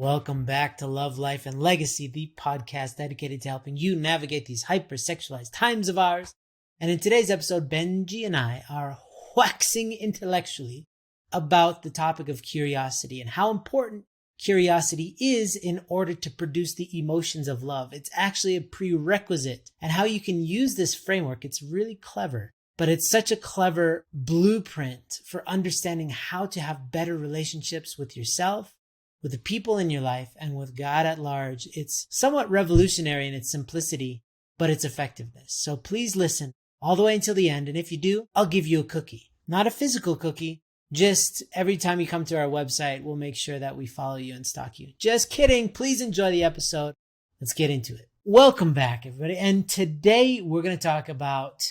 Welcome back to Love, Life, and Legacy, the podcast dedicated to helping you navigate these hyper-sexualized times of ours. And in today's episode, Benjy and I are waxing intellectually about the topic of curiosity and how important curiosity is in order to produce the emotions of love. It's actually a prerequisite, and how you can use this framework. It's really clever, but it's such a clever blueprint for understanding how to have better relationships with yourself, with the people in your life, and with God at large. It's somewhat revolutionary in its simplicity, but its effectiveness. So please listen all the way until the end. And if you do, I'll give you a cookie. Not a physical cookie. Just every time you come to our website, we'll make sure that we follow you and stalk you. Just kidding. Please enjoy the episode. Let's get into it. Welcome back, everybody. And today we're going to talk about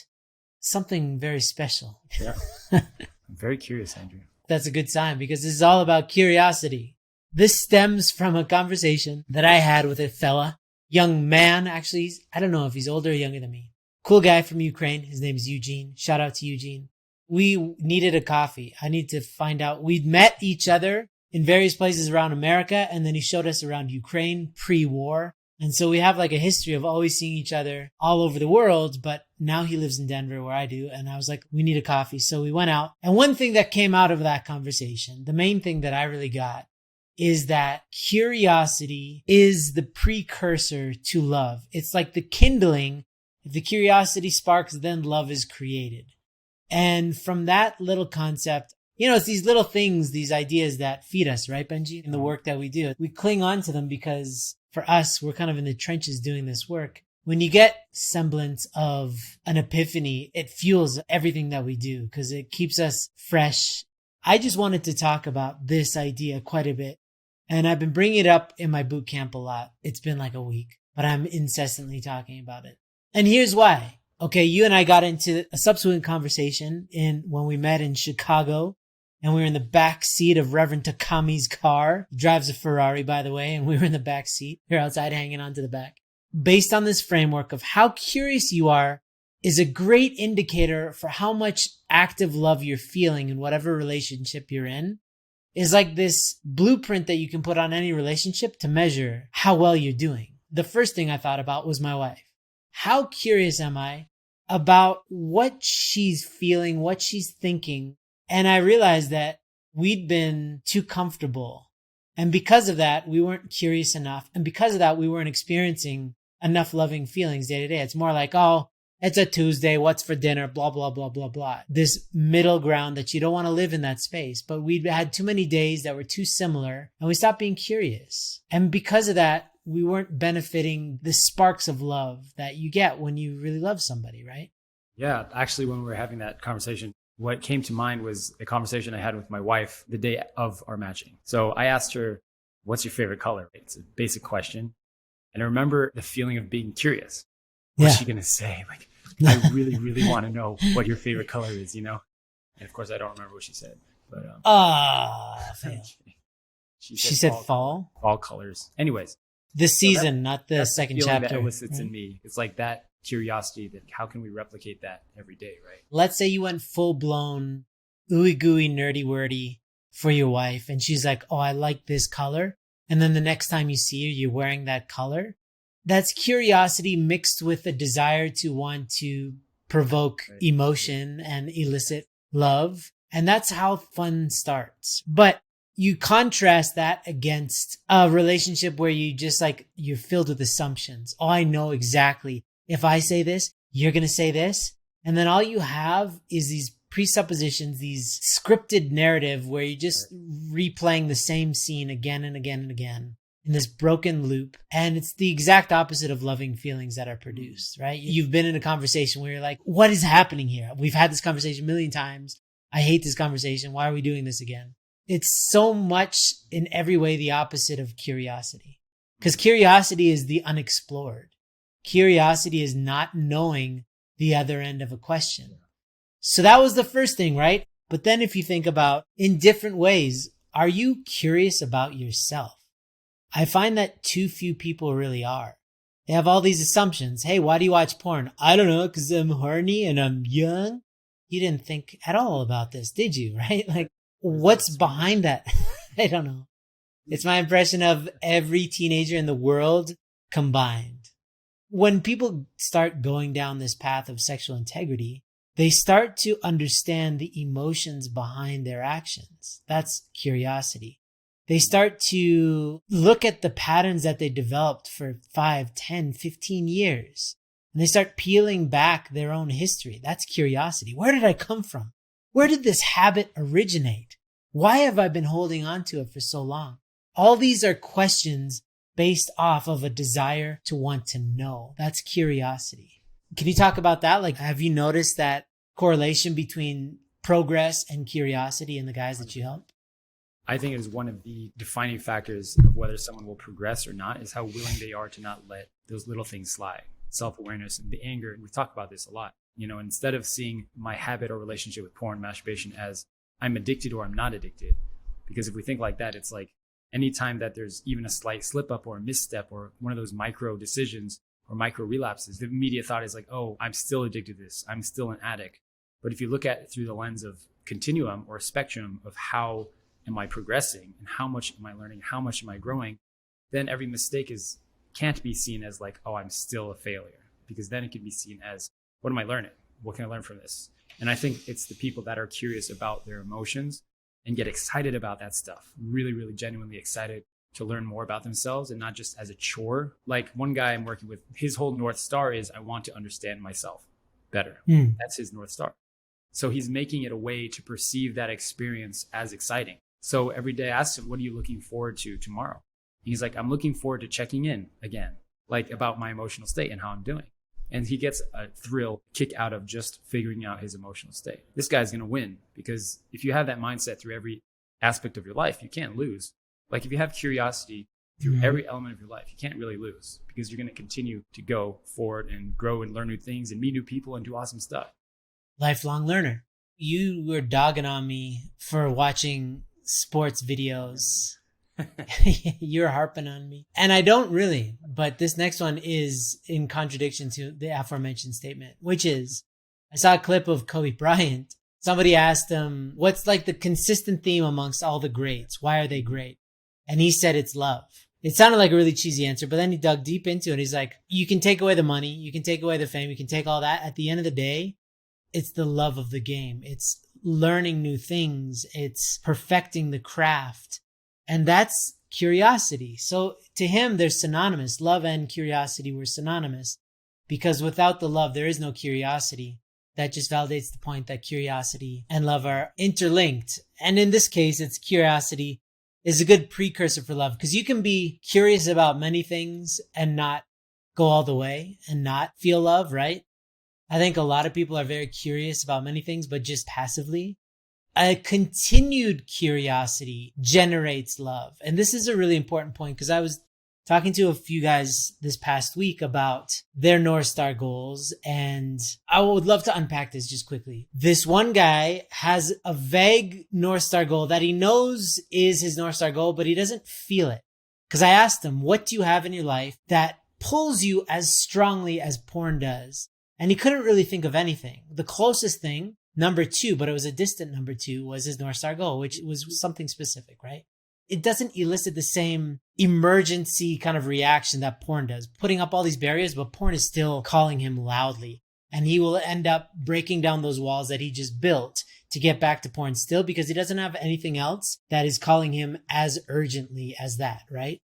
something very special. Yeah. I'm very curious, Andrew. That's a good sign, because this is all about curiosity. This stems from a conversation that I had with a fella, young man. Actually, I don't know if he's older or younger than me. Cool guy from Ukraine. His name is Eugene. Shout out to Eugene. We needed a coffee. I need to find out. We'd met each other in various places around America, and then he showed us around Ukraine pre-war. And so we have like a history of always seeing each other all over the world, but now he lives in Denver where I do. And I was like, we need a coffee. So we went out. And one thing that came out of that conversation, the main thing that I really got, is that curiosity is the precursor to love. It's like the kindling. If the curiosity sparks, then love is created. And from that little concept, it's these little things, these ideas that feed us, right, Benjy? In the work that we do, we cling on to them because for us, we're kind of in the trenches doing this work. When you get semblance of an epiphany, it fuels everything that we do because it keeps us fresh. I just wanted to talk about this idea quite a bit. And I've been bringing it up in my boot camp a lot. It's been like a week, but I'm incessantly talking about it. And here's why. Okay, you and I got into a subsequent conversation when we met in Chicago, and we were in the back seat of Reverend Takami's car. He drives a Ferrari, by the way, and we were in the back seat. We were outside hanging onto the back. Based on this framework of how curious you are is a great indicator for how much active love you're feeling in whatever relationship you're in. Is like this blueprint that you can put on any relationship to measure how well you're doing. The first thing I thought about was my wife. How curious am I about what she's feeling, what she's thinking? And I realized that we'd been too comfortable. And because of that, we weren't curious enough. And because of that, we weren't experiencing enough loving feelings day to day. It's more like, oh, it's a Tuesday, what's for dinner, blah, blah, blah, blah, blah. This middle ground that you don't want to live in that space. But we'd had too many days that were too similar, and we stopped being curious. And because of that, we weren't benefiting the sparks of love that you get when you really love somebody, right? Yeah, actually, when we were having that conversation, what came to mind was a conversation I had with my wife the day of our matching. So I asked her, what's your favorite color? It's a basic question. And I remember the feeling of being curious. What's she going to say? Like, I really, really want to know what your favorite color is, And of course, I don't remember what she said. But she said fall. Fall colors. Anyways. The season, not the second chapter. That elicits in me. It's like that curiosity that how can we replicate that every day, right? Let's say you went full blown ooey gooey nerdy wordy for your wife, and she's like, oh, I like this color. And then the next time you see her, you're wearing that color. That's curiosity mixed with a desire to want to provoke emotion and elicit love. And that's how fun starts. But you contrast that against a relationship where you just you're filled with assumptions. Oh, I know exactly. If I say this, you're going to say this. And then all you have is these presuppositions, these scripted narrative where you're just replaying the same scene again and again and again. In this broken loop. And it's the exact opposite of loving feelings that are produced, right? You've been in a conversation where you're like, what is happening here? We've had this conversation a million times. I hate this conversation. Why are we doing this again? It's so much in every way the opposite of curiosity. Because curiosity is the unexplored. Curiosity is not knowing the other end of a question. So that was the first thing, right? But then if you think about in different ways, are you curious about yourself? I find that too few people really are. They have all these assumptions. Hey, why do you watch porn? I don't know, because I'm horny and I'm young. You didn't think at all about this, did you? Right? Like, what's behind that? I don't know. It's my impression of every teenager in the world combined. When people start going down this path of sexual integrity, they start to understand the emotions behind their actions. That's curiosity. They start to look at the patterns that they developed for 5, 10, 15 years. And they start peeling back their own history. That's curiosity. Where did I come from? Where did this habit originate? Why have I been holding on to it for so long? All these are questions based off of a desire to want to know. That's curiosity. Can you talk about that? Like, have you noticed that correlation between progress and curiosity in the guys that you help? I think it is one of the defining factors of whether someone will progress or not is how willing they are to not let those little things slide. Self-awareness and the anger. We talk about this a lot. Instead of seeing my habit or relationship with porn, masturbation as I'm addicted or I'm not addicted. Because if we think like that, it's like anytime that there's even a slight slip up or a misstep or one of those micro decisions or micro relapses, the immediate thought is like, oh, I'm still addicted to this. I'm still an addict. But if you look at it through the lens of continuum or spectrum of how am I progressing and how much am I learning, how much am I growing, then every mistake can't be seen as like, oh, I'm still a failure, because then it can be seen as, what am I learning? What can I learn from this? And I think it's the people that are curious about their emotions and get excited about that stuff, really, really genuinely excited to learn more about themselves and not just as a chore. Like one guy I'm working with, his whole North Star is I want to understand myself better. That's his North Star. So he's making it a way to perceive that experience as exciting. So every day I ask him, what are you looking forward to tomorrow? He's like, I'm looking forward to checking in again, like about my emotional state and how I'm doing. And he gets a thrill kick out of just figuring out his emotional state. This guy's going to win, because if you have that mindset through every aspect of your life, you can't lose. Like if you have curiosity through every element of your life, you can't really lose, because you're going to continue to go forward and grow and learn new things and meet new people and do awesome stuff. Lifelong learner. You were dogging on me for watching sports videos. You're harping on me. And I don't really, but this next one is in contradiction to the aforementioned statement, which is, I saw a clip of Kobe Bryant. Somebody asked him, what's like the consistent theme amongst all the greats? Why are they great? And he said it's love. It sounded like a really cheesy answer, but then he dug deep into it. He's like, you can take away the money, you can take away the fame, you can take all that. At the end of the day, it's the love of the game. It's learning new things. It's perfecting the craft. And that's curiosity. So to him, they're synonymous. Love and curiosity were synonymous, because without the love, there is no curiosity. That just validates the point that curiosity and love are interlinked. And in this case, it's curiosity is a good precursor for love, because you can be curious about many things and not go all the way and not feel love, right? I think a lot of people are very curious about many things, but just passively. A continued curiosity generates love. And this is a really important point, because I was talking to a few guys this past week about their North Star goals, and I would love to unpack this just quickly. This one guy has a vague North Star goal that he knows is his North Star goal, but he doesn't feel it. Because I asked him, what do you have in your life that pulls you as strongly as porn does? And he couldn't really think of anything. The closest thing, number 2, but it was a distant number 2, was his North Star goal, which was something specific, right? It doesn't elicit the same emergency kind of reaction that porn does, putting up all these barriers, but porn is still calling him loudly. And he will end up breaking down those walls that he just built to get back to porn still, because he doesn't have anything else that is calling him as urgently as that, right?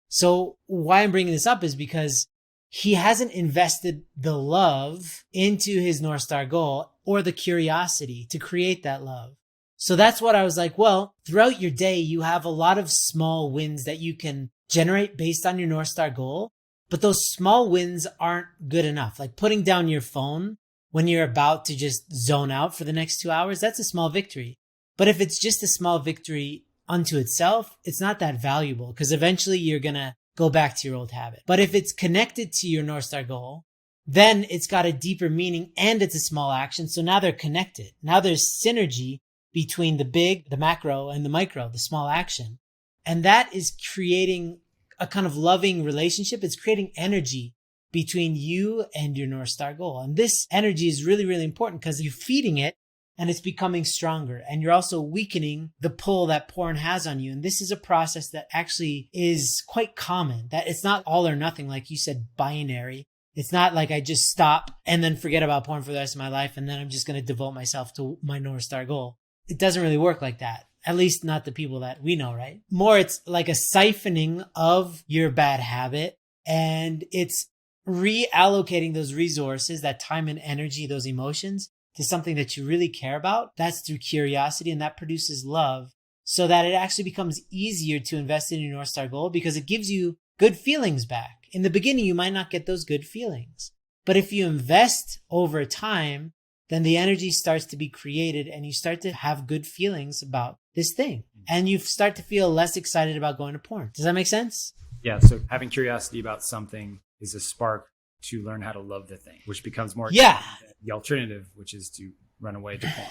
So why I'm bringing this up is because he hasn't invested the love into his North Star goal or the curiosity to create that love. So that's what I was like, well, throughout your day, you have a lot of small wins that you can generate based on your North Star goal, but those small wins aren't good enough. Like putting down your phone when you're about to just zone out for the next 2 hours, that's a small victory. But if it's just a small victory unto itself, it's not that valuable, because eventually you're going to go back to your old habit. But if it's connected to your North Star goal, then it's got a deeper meaning and it's a small action. So now they're connected. Now there's synergy between the big, the macro, and the micro, the small action. And that is creating a kind of loving relationship. It's creating energy between you and your North Star goal. And this energy is really, really important, because you're feeding it and it's becoming stronger. And you're also weakening the pull that porn has on you. And this is a process that actually is quite common, that it's not all or nothing, like you said, binary. It's not like I just stop and then forget about porn for the rest of my life and then I'm just going to devote myself to my North Star goal. It doesn't really work like that. At least not the people that we know, right? More, it's like a siphoning of your bad habit, and it's reallocating those resources, that time and energy, those emotions, to something that you really care about. That's through curiosity, and that produces love, so that it actually becomes easier to invest in your North Star goal because it gives you good feelings back. In the beginning, you might not get those good feelings, but if you invest over time, then the energy starts to be created and you start to have good feelings about this thing. And you start to feel less excited about going to porn. Does that make sense? Yeah. So having curiosity about something is a spark to learn how to love the thing, which becomes more than the alternative, which is to run away to porn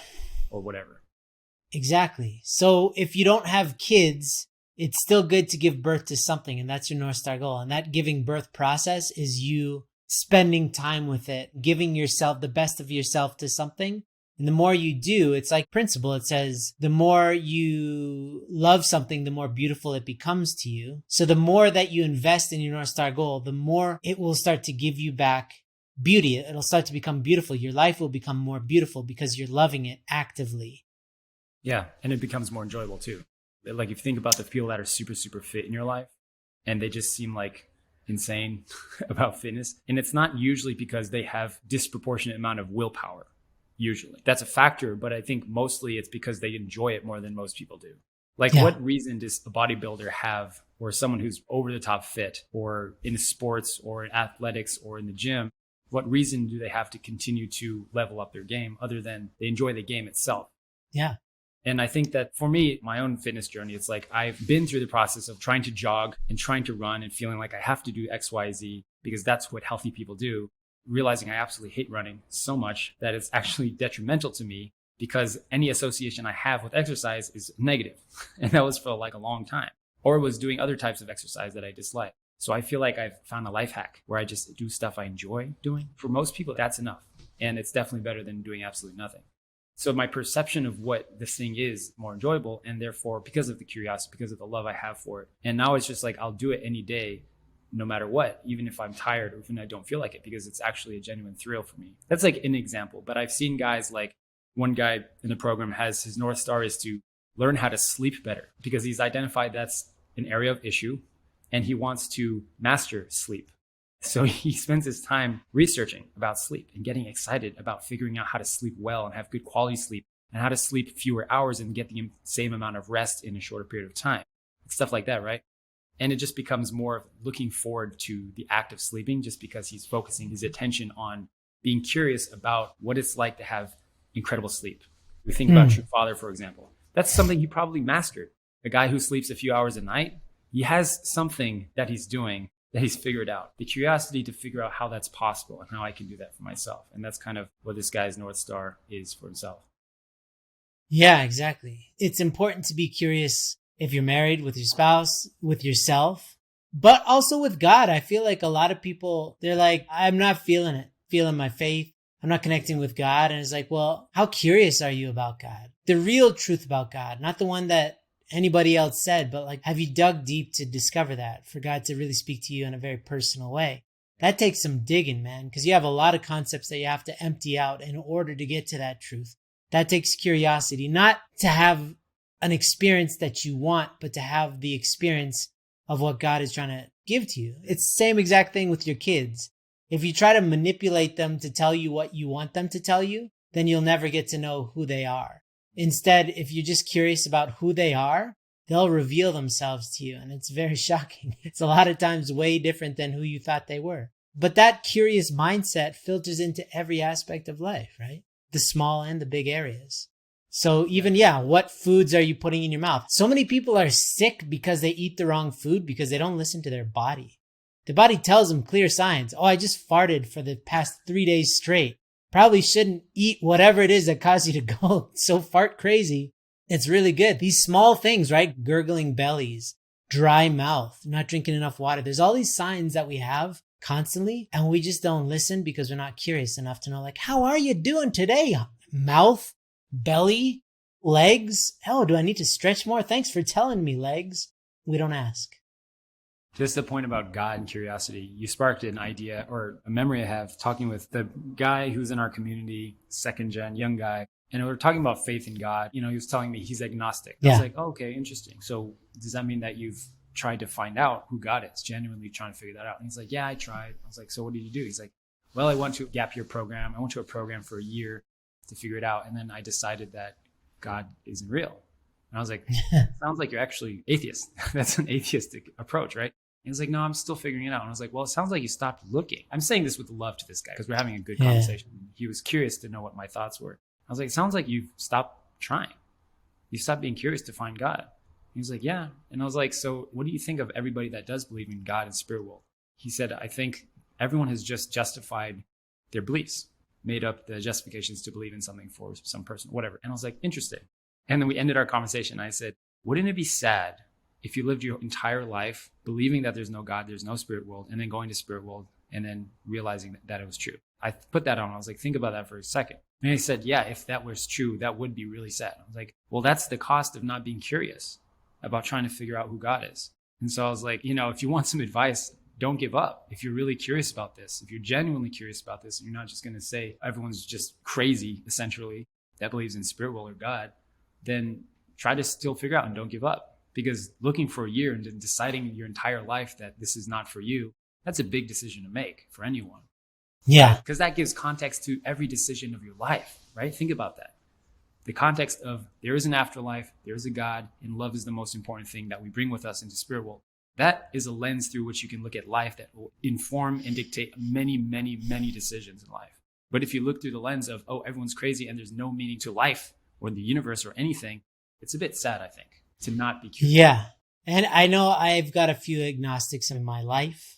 or whatever. Exactly. So if you don't have kids, it's still good to give birth to something, and that's your North Star goal. And that giving birth process is you spending time with it, giving yourself the best of yourself to something. And the more you do, it's like principle. It says the more you love something, the more beautiful it becomes to you. So the more that you invest in your North Star goal, the more it will start to give you back beauty. It'll start to become beautiful. Your life will become more beautiful because you're loving it actively. Yeah. And it becomes more enjoyable too. Like if you think about the people that are super, super fit in your life and they just seem like insane about fitness. And it's not usually because they have disproportionate amount of willpower. Usually that's a factor, but I think mostly it's because they enjoy it more than most people do. Like what reason does a bodybuilder have, or someone who's over the top fit, or in sports or in athletics or in the gym? What reason do they have to continue to level up their game other than they enjoy the game itself? Yeah. And I think that for me, my own fitness journey, it's like I've been through the process of trying to jog and trying to run and feeling like I have to do X, Y, Z because that's what healthy people do, realizing I absolutely hate running so much that it's actually detrimental to me because any association I have with exercise is negative. And that was for like a long time, or was doing other types of exercise that I dislike. So I feel like I've found a life hack where I just do stuff I enjoy doing. For most people, that's enough. And it's definitely better than doing absolutely nothing. So my perception of what this thing is more enjoyable, and therefore because of the curiosity, because of the love I have for it. And now it's just like, I'll do it any day, no matter what, even if I'm tired or even I don't feel like it, because it's actually a genuine thrill for me. That's like an example, but I've seen guys, like one guy in the program has his North Star is to learn how to sleep better because he's identified that's an area of issue and he wants to master sleep. So he spends his time researching about sleep and getting excited about figuring out how to sleep well and have good quality sleep and how to sleep fewer hours and get the same amount of rest in a shorter period of time. Stuff like that, right? And it just becomes more of looking forward to the act of sleeping just because he's focusing his attention on being curious about what it's like to have incredible sleep. We think about True Father, for example. That's something he probably mastered. A guy who sleeps a few hours a night, he has something that he's doing that he's figured out. The curiosity to figure out how that's possible and how I can do that for myself. And that's kind of what this guy's North Star is for himself. Yeah, exactly. It's important to be curious if you're married, with your spouse, with yourself, but also with God. I feel like a lot of people, they're like, I'm not feeling it, feeling my faith. I'm not connecting with God. And it's like, well, how curious are you about God? The real truth about God, not the one that anybody else said, but like, have you dug deep to discover that, for God to really speak to you in a very personal way? That takes some digging, man, because you have a lot of concepts that you have to empty out in order to get to that truth. That takes curiosity, not to have an experience that you want, but to have the experience of what God is trying to give to you. It's the same exact thing with your kids. If you try to manipulate them to tell you what you want them to tell you, then you'll never get to know who they are. Instead, if you're just curious about who they are, they'll reveal themselves to you. And it's very shocking. It's a lot of times way different than who you thought they were. But that curious mindset filters into every aspect of life, right? The small and the big areas. So even, what foods are you putting in your mouth? So many people are sick because they eat the wrong food because they don't listen to their body. The body tells them clear signs. Oh, I just farted for the past 3 days straight. Probably shouldn't eat whatever it is that caused you to go so fart crazy. It's really good. These small things, right? Gurgling bellies, dry mouth, not drinking enough water. There's all these signs that we have constantly, and we just don't listen because we're not curious enough to know, like, how are you doing today, mouth? Belly? Legs? Oh, do I need to stretch more? Thanks for telling me, legs. We don't ask. Just the point about God and curiosity, you sparked an idea or a memory I have talking with the guy who's in our community, second gen, young guy. And we were talking about faith in God. He was telling me he's agnostic. I was Yeah. like, oh, okay, interesting. So does that mean that you've tried to find out who God is, genuinely trying to figure that out? And he's like, yeah, I tried. I was like, so what did you do? He's like, well, I went to a gap year program. I went to a program for a year to figure it out. And then I decided that God isn't real. And I was like, sounds like you're actually atheist. That's an atheistic approach, right? He was like, no, I'm still figuring it out. And I was like, well, it sounds like you stopped looking. I'm saying this with love to this guy because we're having a good conversation. He was curious to know what my thoughts were. I was like, it sounds like you've stopped trying. You stopped being curious to find God. He was like, yeah. And I was like, so what do you think of everybody that does believe in God and spirit world? He said, I think everyone has just justified their beliefs, made up the justifications to believe in something for some person, whatever. And I was like, interesting. And then we ended our conversation. I said, wouldn't it be sad if you lived your entire life believing that there's no God, there's no spirit world, and then going to spirit world and then realizing that it was true? I put that on. I was like, think about that for a second. And he said, yeah, if that was true, that would be really sad. I was like, well, that's the cost of not being curious about trying to figure out who God is. And so I was like, if you want some advice, don't give up. If you're really curious about this, if you're genuinely curious about this, and you're not just going to say everyone's just crazy, essentially, that believes in spirit world or God, then try to still figure out and don't give up. Because looking for a year and then deciding your entire life that this is not for you, that's a big decision to make for anyone. Yeah. Because that gives context to every decision of your life, right? Think about that. The context of there is an afterlife, there is a God, and love is the most important thing that we bring with us into spirit world. That is a lens through which you can look at life that will inform and dictate many, many, many decisions in life. But if you look through the lens of, oh, everyone's crazy and there's no meaning to life or the universe or anything, it's a bit sad, I think, to not be curious. Yeah. And I know I've got a few agnostics in my life.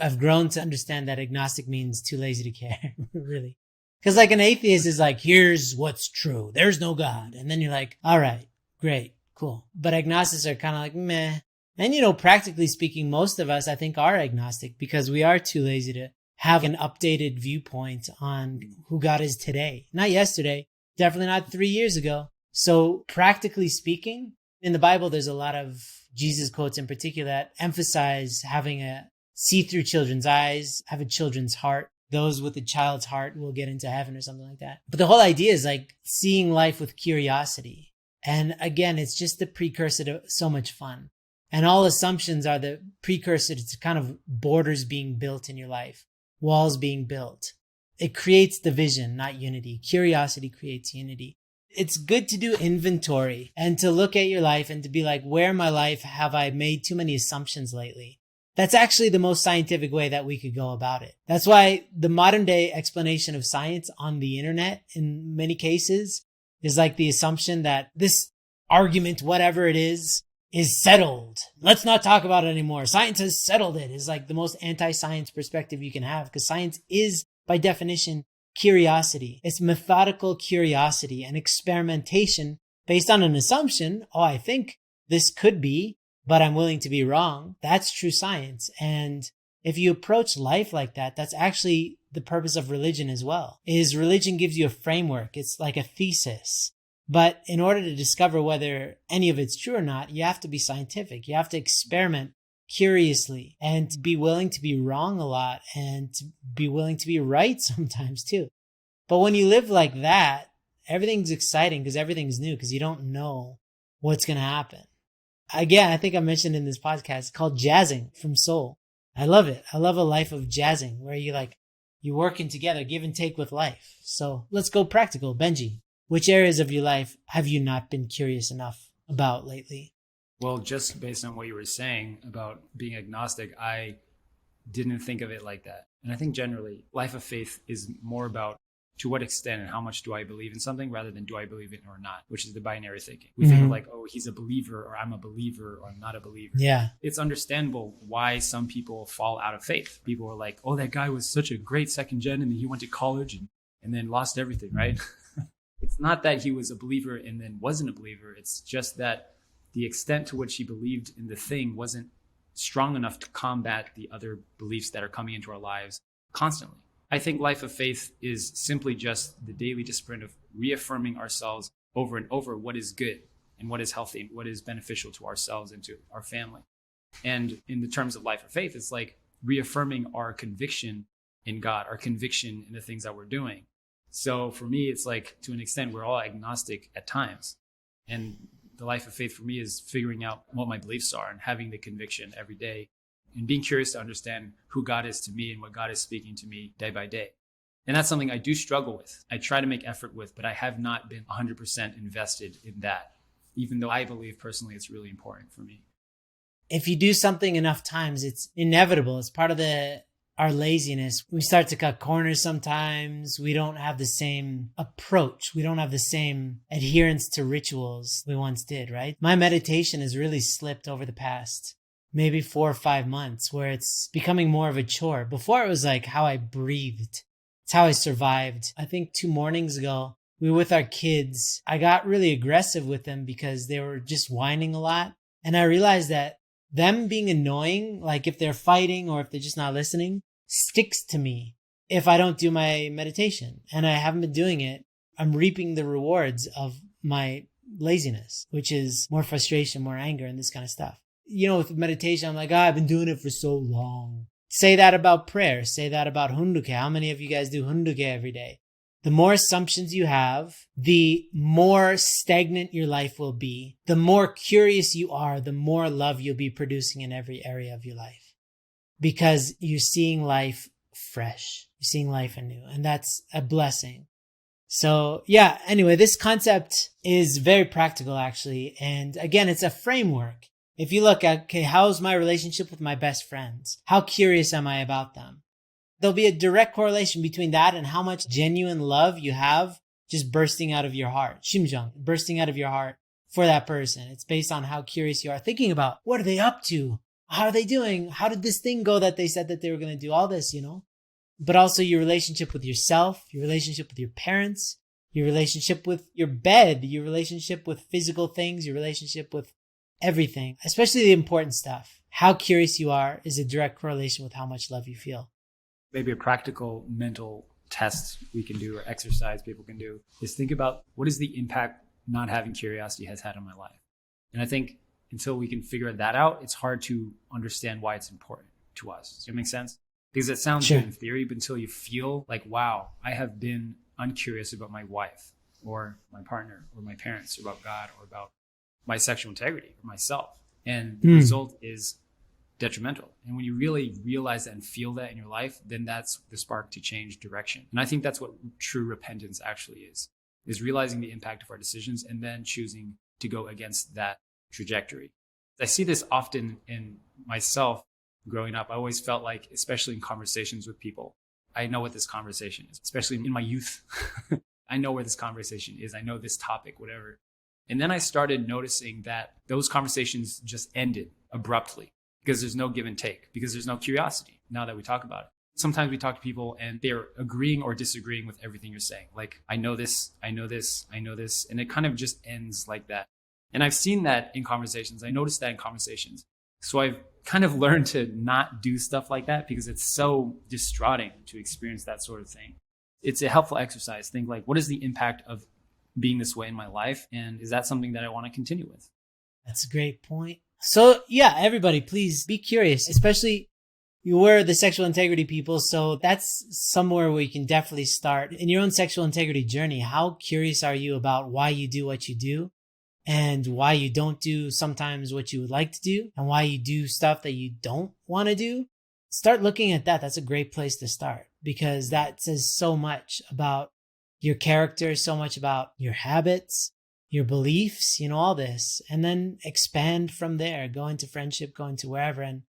I've grown to understand that agnostic means too lazy to care, really. Because like an atheist is like, here's what's true. There's no God. And then you're like, all right, great, cool. But agnostics are kind of like, meh. And, practically speaking, most of us, I think, are agnostic because we are too lazy to have an updated viewpoint on who God is today. Not yesterday, definitely not 3 years ago. So practically speaking, in the Bible, there's a lot of Jesus quotes in particular that emphasize having a see through children's eyes, have a children's heart. Those with a child's heart will get into heaven or something like that. But the whole idea is like seeing life with curiosity. And again, it's just the precursor to so much fun. And all assumptions are the precursor to kind of borders being built in your life, walls being built. It creates division, not unity. Curiosity creates unity. It's good to do inventory and to look at your life and to be like, where in my life have I made too many assumptions lately? That's actually the most scientific way that we could go about it. That's why the modern day explanation of science on the internet in many cases is like the assumption that this argument, whatever it is settled. Let's not talk about it anymore. Science has settled it is like the most anti-science perspective you can have because science is by definition curiosity. It's methodical curiosity and experimentation based on an assumption. Oh, I think this could be, but I'm willing to be wrong. That's true science. And if you approach life like that, that's actually the purpose of religion as well. Is religion gives you a framework. It's like a thesis. But in order to discover whether any of it's true or not, you have to be scientific. You have to experiment curiously and be willing to be wrong a lot and to be willing to be right sometimes too. But when you live like that, everything's exciting because everything's new because you don't know what's going to happen. Again, I think I mentioned in this podcast, it's called jazzing from soul. I love it. I love a life of jazzing where you're working together, give and take with life. So let's go practical. Benjy, which areas of your life have you not been curious enough about lately? Well, just based on what you were saying about being agnostic, I didn't think of it like that. And I think generally life of faith is more about to what extent and how much do I believe in something rather than do I believe it or not, which is the binary thinking. We think of like, oh, he's a believer or I'm a believer or I'm not a believer. Yeah. It's understandable why some people fall out of faith. People are like, oh, that guy was such a great second gen and then he went to college and then lost everything, right? It's not that he was a believer and then wasn't a believer. It's just that the extent to which he believed in the thing wasn't strong enough to combat the other beliefs that are coming into our lives constantly. I think life of faith is simply just the daily discipline of reaffirming ourselves over and over what is good and what is healthy and what is beneficial to ourselves and to our family. And in the terms of life of faith, it's like reaffirming our conviction in God, our conviction in the things that we're doing. So for me, it's like, to an extent, we're all agnostic at times. And the life of faith for me is figuring out what my beliefs are and having the conviction every day and being curious to understand who God is to me and what God is speaking to me day by day. And that's something I do struggle with. I try to make effort with, but I have not been 100% invested in that, even though I believe personally it's really important for me. If you do something enough times, it's inevitable. It's part of our laziness. We start to cut corners sometimes. We don't have the same approach. We don't have the same adherence to rituals we once did, right? My meditation has really slipped over the past maybe 4 or 5 months, where it's becoming more of a chore. Before, it was like how I breathed. It's how I survived. I think 2 mornings ago, we were with our kids. I got really aggressive with them because they were just whining a lot. And I realized that them being annoying, like if they're fighting or if they're just not listening, sticks to me if I don't do my meditation. And I haven't been doing it. I'm reaping the rewards of my laziness, which is more frustration, more anger, and this kind of stuff. With meditation, I'm like, I've been doing it for so long. Say that about prayer. Say that about hunduke. How many of you guys do hunduke every day? The more assumptions you have, the more stagnant your life will be. The more curious you are, the more love you'll be producing in every area of your life. Because you're seeing life fresh. You're seeing life anew. And that's a blessing. So yeah, anyway, this concept is very practical actually. And again, it's a framework. If you look at, okay, how's my relationship with my best friends? How curious am I about them? There'll be a direct correlation between that and how much genuine love you have just bursting out of your heart. Shimjang, bursting out of your heart for that person. It's based on how curious you are thinking about, what are they up to? How are they doing? How did this thing go that they said that they were going to do? All this, But also your relationship with yourself, your relationship with your parents, your relationship with your bed, your relationship with physical things, your relationship with everything, especially the important stuff. How curious you are is a direct correlation with how much love you feel. Maybe a practical mental test we can do or exercise people can do is think about what is the impact not having curiosity has had on my life. And I think until we can figure that out, it's hard to understand why it's important to us. Does that make sense? Because it sounds good in theory, but until you feel like, wow, I have been uncurious about my wife or my partner or my parents or about God or about my sexual integrity or myself. And the result is detrimental. And when you really realize that and feel that in your life, then that's the spark to change direction. And I think that's what true repentance actually is realizing the impact of our decisions and then choosing to go against that trajectory. I see this often in myself growing up. I always felt like, especially in conversations with people, I know what this conversation is, especially in my youth. I know where this conversation is. I know this topic, whatever. And then I started noticing that those conversations just ended abruptly because there's no give and take, because there's no curiosity now that we talk about it. Sometimes we talk to people and they're agreeing or disagreeing with everything you're saying. Like, I know this, I know this, I know this. And it kind of just ends like that. And I've seen that in conversations. I noticed that in conversations. So I've kind of learned to not do stuff like that because it's so distraughting to experience that sort of thing. It's a helpful exercise. Think like, what is the impact of being this way in my life? And is that something that I want to continue with? That's a great point. So yeah, everybody, please be curious, especially we're the sexual integrity people. So that's somewhere where you can definitely start in your own sexual integrity journey. How curious are you about why you do what you do and why you don't do sometimes what you would like to do and why you do stuff that you don't want to do? Start looking at that. That's a great place to start because that says so much about your character, so much about your habits, your beliefs, all this, and then expand from there, go into friendship, go into wherever. And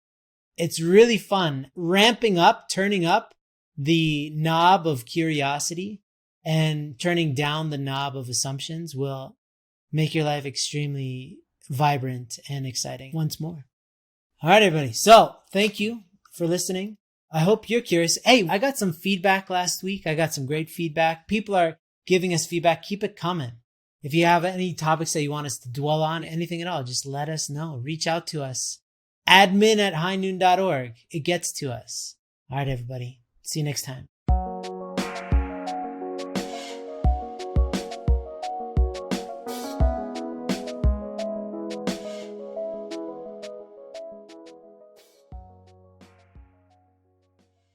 it's really fun ramping up, turning up the knob of curiosity and turning down the knob of assumptions will make your life extremely vibrant and exciting once more. All right, everybody. So thank you for listening. I hope you're curious. Hey, I got some feedback last week. I got some great feedback. People are giving us feedback. Keep it coming. If you have any topics that you want us to dwell on, anything at all, just let us know. Reach out to us. Admin@highnoon.org. It gets to us. All right, everybody. See you next time.